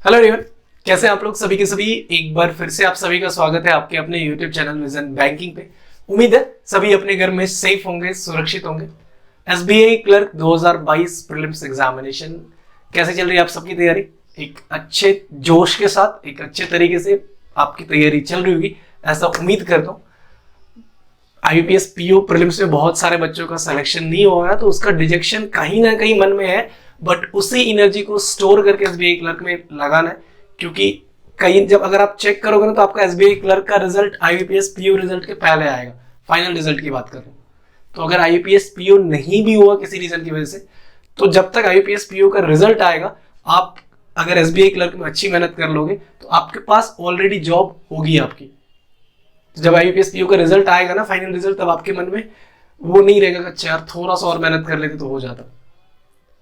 Hello everyone, कैसे हैं आप लोग सभी के सभी। एक बार फिर से आप सभी का स्वागत है आपके अपने यूट्यूब चैनल विजन बैंकिंग पे। उम्मीद है सभी अपने घर में सेफ होंगे, सुरक्षित होंगे। एसबीआई क्लर्क 2022 प्रीलिम्स एग्जामिनेशन कैसे चल रही है आप सबकी तैयारी? एक अच्छे जोश के साथ, एक अच्छे तरीके से आपकी तैयारी चल रही होगी, ऐसा उम्मीद करता हूँ। आईबीपीएस पीओ प्रीलिम्स में बहुत सारे बच्चों का सिलेक्शन नहीं हो रहा, तो उसका डिजेक्शन कहीं ना कहीं मन में है, बट उसी एनर्जी को स्टोर करके एसबीआई क्लर्क में लगाना है। क्योंकि कहीं जब अगर आप चेक करोगे ना, तो आपका एसबीआई क्लर्क का रिजल्ट आईबीपीएस पीओ रिजल्ट के पहले आएगा। फाइनल रिजल्ट की बात करें तो अगर आईबीपीएस पीओ नहीं भी हुआ किसी रीजन की वजह से, तो जब तक आईबीपीएस पीओ का रिजल्ट आएगा, आप अगर एसबीआई क्लर्क में अच्छी मेहनत कर लोगे तो आपके पास ऑलरेडी जॉब होगी आपकी। तो जब आईबीपीएस पीओ का रिजल्ट आएगा ना, फाइनल रिजल्ट, तब आपके मन में वो नहीं रहेगा अच्छा यार थोड़ा सा और मेहनत कर लेते तो हो जाता।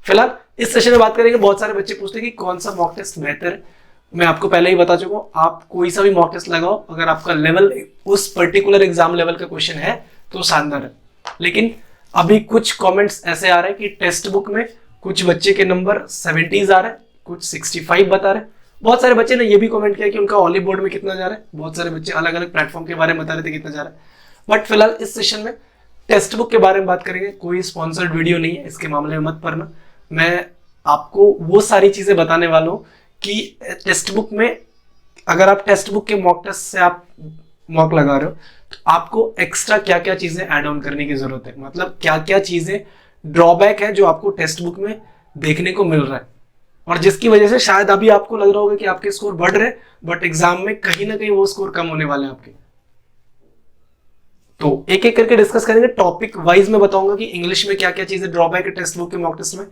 फिलहाल इस सेशन में बात करेंगे। बहुत सारे बच्चे पूछते हैं कि कौन सा मॉक टेस्ट बेहतर है। मैं आपको पहले ही बता चुका हूं, आप कोई सा भी मॉक टेस्ट लगाओ, अगर आपका लेवल उस पर्टिकुलर एग्जाम लेवल का क्वेश्चन है तो शानदार है। लेकिन अभी कुछ कमेंट्स ऐसे आ रहे हैं कि टेक्स्ट बुक में कुछ बच्चे के नंबर 70s आ रहे हैं, कुछ 65 बता रहे हैं। बहुत सारे बच्चे ने ये भी कमेंट किया कि उनका ऑली बोर्ड में कितना जा रहा है। बहुत सारे बच्चे अलग अलग प्लेटफॉर्म के बारे में बता रहे थे कितना जा रहा है। बट फिलहाल इस सेशन में टेक्स्ट बुक के बारे में बात करेंगे। कोई स्पॉन्सर्ड वीडियो नहीं है, इसके मामले में मत पढ़ना। मैं आपको वो सारी चीजें बताने वाला हूं कि टेक्स्ट बुक में अगर आप टेक्स्ट बुक के मॉक टेस्ट से आप मॉक लगा रहे हो तो आपको एक्स्ट्रा क्या क्या चीजें ऐड ऑन करने की जरूरत है, मतलब क्या क्या चीजें ड्रॉबैक है जो आपको टेक्स्ट बुक में देखने को मिल रहा है, और जिसकी वजह से शायद अभी आपको लग रहा होगा कि आपके स्कोर बढ़ रहे हैं, बट एग्जाम में कहीं ना कहीं वो स्कोर कम होने वाले हैं आपके। तो एक एक करके डिस्कस करेंगे। टॉपिक वाइज में बताऊंगा कि इंग्लिश में क्या क्या चीजें ड्रॉबैक है टेक्स्ट बुक के मॉक टेस्ट में,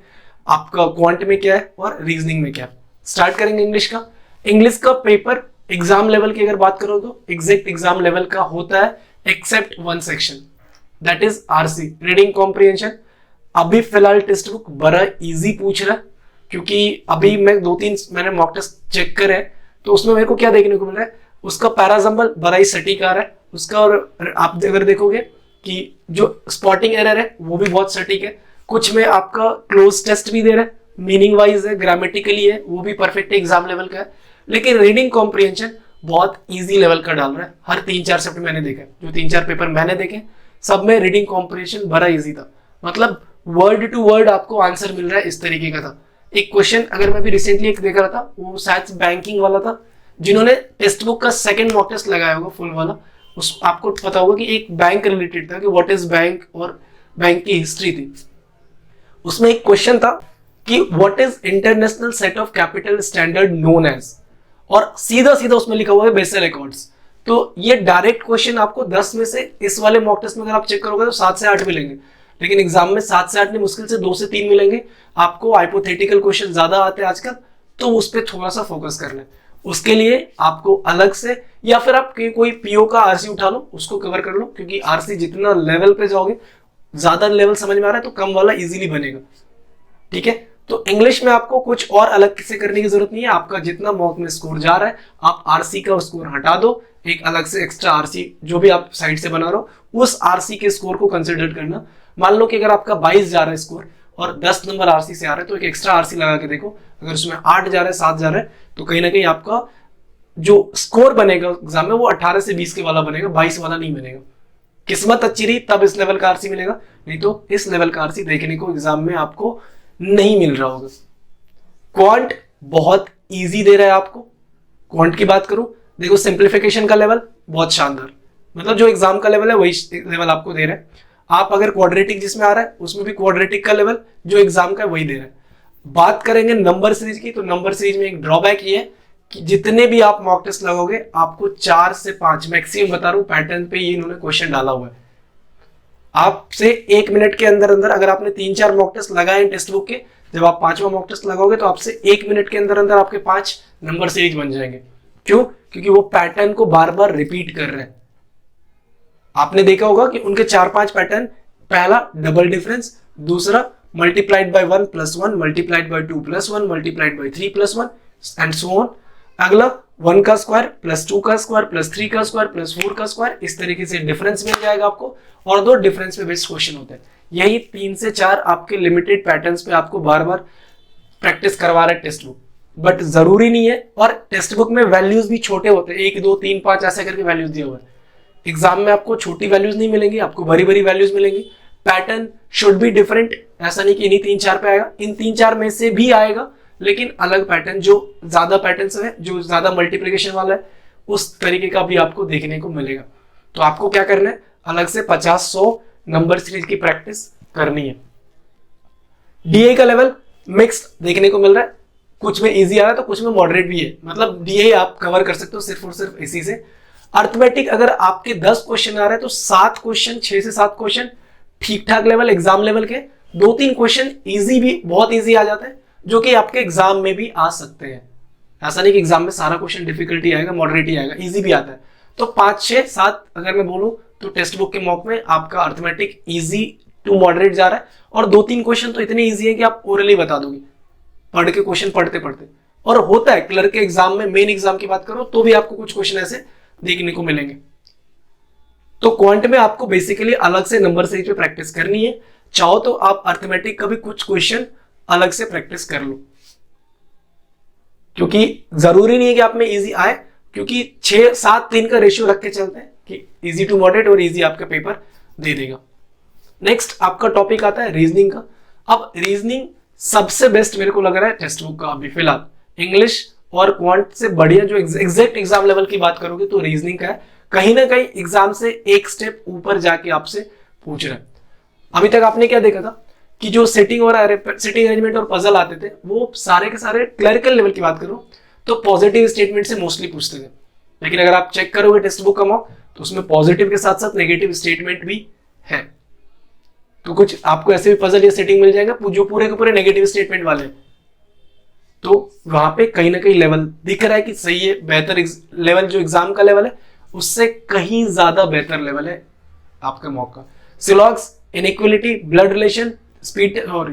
आपका क्वांट में क्या है और रीजनिंग में क्या है। स्टार्ट करेंगे इंग्लिश का। इंग्लिश का पेपर एग्जाम लेवल की अगर बात करो तो एग्जैक्ट एग्जाम लेवल का होता है, except one section, that is RC, reading comprehension. अभी फिलहाल टेक्स्ट बुक बड़ा इजी पूछ रहा है, क्योंकि अभी मैं मैंने मॉक टेस्ट चेक करे तो उसमें मेरे को क्या देखने को मिल रहा है, उसका पैराजम्बल बड़ा ही सटीक आ रहा है उसका, और आप अगर देखोगे कि जो स्पॉटिंग एरर है वो भी बहुत सटीक है। कुछ में आपका क्लोज टेस्ट भी दे रहा है, मीनिंग वाइज है, ग्रामेटिकली है, वो भी परफेक्ट एग्जाम लेवल का है। लेकिन रीडिंग कॉम्प्रिहेंशन बहुत इजी लेवल का डाल रहा है। हर 3-4 शिफ्ट मैंने देखा, जो 3-4 पेपर मैंने देखे सब में रीडिंग कॉम्प्रिहेंशन बड़ा इजी था, मतलब वर्ड टू वर्ड आपको आंसर मिल रहा है, इस तरीके का था। एक क्वेश्चन अगर मैं भी रिसेंटली एक देख रहा था, वो शायद बैंकिंग वाला था। जिन्होंने टेक्स्ट बुक का सेकंड मॉक टेस्ट लगाया होगा फुल वाला, उस आपको पता होगा कि एक बैंक रिलेटेड था कि व्हाट इज बैंक, और बैंक की हिस्ट्री थी। उसमें एक क्वेश्चन था कि what is international set of capital standard known as, और सीधा सीधा उसमें लिखा हुआ है बेसल अकाउंट्स। तो ये डायरेक्ट क्वेश्चन आपको 10 में से इस वाले मॉक टेस्ट में अगर आप चेक करोगे तो 7 से 8 मिलेंगे, लेकिन एग्जाम में 7 से 8 नहीं, मुश्किल से 2 से 3 मिलेंगे। आपको हाइपोथेटिकल क्वेश्चन ज्यादा आते हैं आजकल, तो उस पर थोड़ा सा फोकस करना है। उसके लिए आपको अलग से, या फिर आप कोई पीओ का आरसी उठा लो, उसको कवर कर लो, क्योंकि आरसी जितना लेवल पे जाओगे, ज्यादा लेवल समझ में आ रहा है तो कम वाला इजीली बनेगा। ठीक है, तो इंग्लिश में आपको कुछ और अलग से करने की जरूरत नहीं है। आपका जितना मॉक में स्कोर जा रहा है, आप आरसी का स्कोर हटा दो, एक अलग से एक्स्ट्रा आरसी जो भी आप साइड से बना रहे हो, उस आरसी के स्कोर को कंसिडर करना। मान लो कि अगर आपका 22 जा रहा है स्कोर और 10 नंबर आरसी से आ रहा है, तो एक एक्स्ट्रा आरसी लगा के देखो। अगर उसमें 8 जा रहा है, 7 जा रहा है, तो कहीं ना कहीं आपका जो स्कोर बनेगा एग्जाम में वो 18 से 20 के वाला बनेगा, 22 वाला नहीं बनेगा। किस्मत अच्छी रही तब इस लेवल का आरसी मिलेगा, नहीं तो इस लेवल का आरसी देखने को एग्जाम में आपको नहीं मिल रहा होगा। क्वांट बहुत इजी दे रहा है आपको। क्वांट की बात करूं, देखो सिंप्लीफिकेशन का लेवल बहुत शानदार, मतलब जो एग्जाम का लेवल है वही लेवल आपको दे रहा है। आप अगर क्वाड्रेटिक जिसमें आ रहा है उसमें भी क्वाड्रेटिक का लेवल जो एग्जाम का है वही दे रहा है। बात करेंगे नंबर सीरीज की, तो नंबर सीरीज में एक ड्रॉबैक ये है कि जितने भी आप मॉक टेस्ट लगोगे आपको 4 से 5 मैक्सिमम बता रहा हूं पैटर्न पे ये इन्होंने क्वेश्चन डाला हुआ है। आपसे 1 मिनट के अंदर अंदर, अगर आपने 3-4 मॉक टेस्ट लगाए टेक्स्ट बुक के, जब आप 5वां मॉक टेस्ट लगाओगे तो आपसे 1 मिनट के अंदर अंदर आपके 5 नंबर सीरीज बन जाएंगे। क्यों? क्योंकि वो पैटर्न को बार बार रिपीट कर रहे हैं। आपने देखा होगा कि उनके 4-5 पैटर्न, पहला डबल डिफरेंस, दूसरा multiplied by 1 + 1, multiplied by 2 + 1, multiplied by 3 + 1 and so on. अगला 1 का स्क्वायर +2 का स्क्वायर +3 का स्क्वायर +4 का स्क्वायर, इस तरीके से डिफरेंस मिल जाएगा आपको, और 2 डिफरेंस पे बेस्ड क्वेश्चन होते हैं। यही 3 से 4 आपके लिमिटेड पैटर्न्स पे आपको बार बार प्रैक्टिस करवा रहा है टेक्स्ट बुक। बट जरूरी नहीं है। और टेक्स्ट बुक में वैल्यूज भी छोटे होते हैं, 1 2 3 5 ऐसे करके वैल्यूज दिए हुए हैं। एग्जाम में आपको छोटी वैल्यूज नहीं मिलेंगी, आपको बड़ी बड़ी वैल्यूज मिलेंगी। पैटर्न शुड बी डिफरेंट, ऐसा नहीं कि इन्हीं 3 4 पे आएगा, इन 3 4 में से भी आएगा, लेकिन अलग पैटर्न, जो ज्यादा पैटर्न है, जो ज्यादा मल्टीप्लिकेशन वाला है, उस तरीके का भी आपको देखने को मिलेगा। तो आपको क्या करना है, अलग से 50-100 नंबर सीरीज की प्रैक्टिस करनी है। डीए का लेवल मिक्स्ड देखने को मिल रहा है, कुछ में इजी आ रहा है तो कुछ में मॉडरेट भी है, मतलब डीए आप कवर कर सकते हो सिर्फ और सिर्फ इसी से। अर्थमेटिक अगर आपके 10 क्वेश्चन आ रहे हैं तो 7 क्वेश्चन, 6 से 7 क्वेश्चन ठीक ठाक लेवल, एग्जाम लेवल के, 2-3 क्वेश्चन इजी भी, बहुत इजी आ जाते हैं, जो कि आपके एग्जाम में भी आ सकते हैं। ऐसा नहीं कि एग्जाम में सारा क्वेश्चन डिफिकल्टी आएगा, मॉडरेट ही आएगा, इजी भी आता है। तो 5 6 7 अगर मैं बोलूं तो टेक्स्ट बुक के मॉक में आपका अर्थमेटिक इजी टू मॉडरेट जा रहा है, और 2-3 क्वेश्चन तो इतने इजी है कि आप ओरली बता दोगे पढ़ के, क्वेश्चन पढ़ते पढ़ते। और होता है क्लर्क के एग्जाम में, मेन एग्जाम की बात करो तो भी आपको कुछ क्वेश्चन ऐसे देखने को मिलेंगे। तो क्वांट में आपको बेसिकली अलग से नंबर सीरीज पे प्रैक्टिस करनी है। चाहो तो आप अर्थमेटिक का भी कुछ क्वेश्चन अलग से प्रैक्टिस कर लो, क्योंकि जरूरी नहीं है कि आप में इजी आए, क्योंकि 6-7-3 का रेशियो रख के चलते हैं कि इजी टू मॉडरेट, और इजी आपका पेपर दे देगा। नेक्स्ट आपका टॉपिक आता है रीजनिंग का। अब रीजनिंग सबसे बेस्ट मेरे को लग रहा है टेक्स्ट बुक का अभी फिलहाल। इंग्लिश और क्वांट से बढ़िया जो एग्जैक्ट एग्जाम लेवल की बात करोगे तो रीजनिंग का है, कहीं ना कहीं एग्जाम से एक स्टेप ऊपर जाके आपसे पूछ रहे हैं। अभी तक आपने क्या देखा था कि जो सेटिंग और सिटिंग अरेंजमेंट और पजल आते थे, वो सारे के सारे क्लरिकल लेवल की बात करो तो पॉजिटिव स्टेटमेंट से मोस्टली पूछते थे। लेकिन अगर आप चेक करोगे टेक्स्ट बुक का मॉक तो उसमें पॉजिटिव के साथ साथ नेगेटिव स्टेटमेंट भी है। तो कुछ आपको ऐसे भी पजल या सेटिंग मिल जाएगा जो पूरे के पूरे नेगेटिव स्टेटमेंट वाले हैं। तो वहां पे कहीं ना कहीं लेवल दिख रहा है कि सही है, बेहतर लेवल जो एग्जाम का लेवल है उससे कहीं ज्यादा बेहतर लेवल है आपका मॉक का। सिलॉग्स, इनइक्वालिटी, ब्लड रिलेशन, स्पीड और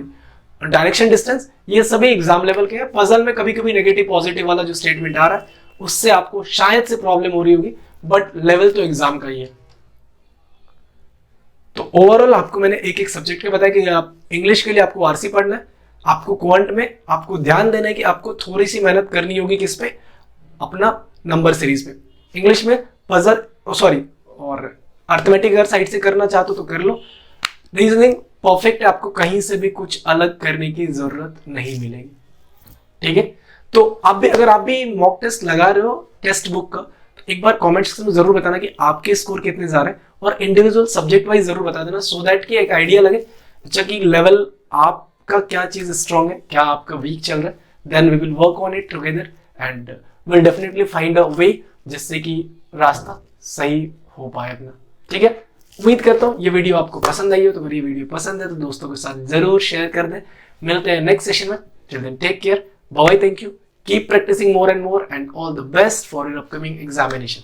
डायरेक्शन डिस्टेंस, ये सभी एग्जाम लेवल के हैं। पजल में कभी कभी नेगेटिव पॉजिटिव वाला जो स्टेटमेंट आ रहा है उससे आपको शायद से प्रॉब्लम हो रही होगी, बट लेवल तो एग्जाम का ही है। तो ओवरऑल आपको मैंने एक एक सब्जेक्ट के बताया कि आप इंग्लिश के लिए आपको आरसी पढ़ना है, आपको क्वांट में आपको ध्यान देना है कि आपको थोड़ी सी मेहनत करनी होगी किस पे, अपना नंबर सीरीज पे। इंग्लिश में पजल और अर्थमेटिक अगर साइड से करना चाहते हो तो कर लो। रीजनिंग परफेक्ट है, आपको कहीं से भी कुछ अलग करने की जरूरत नहीं मिलेगी। ठीक है, तो अगर आप भी मॉक टेस्ट लगा रहे हो टेक्स्ट बुक का, तो एक बार कमेंट्स में जरूर बताना कि आपके स्कोर कितने जा रहे हैं, और इंडिविजुअल सब्जेक्ट वाइज जरूर बता देना, सो दैट कि एक आइडिया लगे अच्छा कि लेवल आपका क्या चीज स्ट्रांग है, क्या आपका वीक चल रहा है। Then we will work on it together and will definitely find a way जिससे कि रास्ता सही हो पाए अपना। ठीक है, उम्मीद करता हूँ ये वीडियो आपको पसंद आई हो। तो अगर ये वीडियो पसंद है तो दोस्तों के साथ जरूर शेयर कर दें। मिलते हैं नेक्स्ट सेशन में, till then take care, bye, thank you, keep practicing more and more, and all the best for your upcoming examination.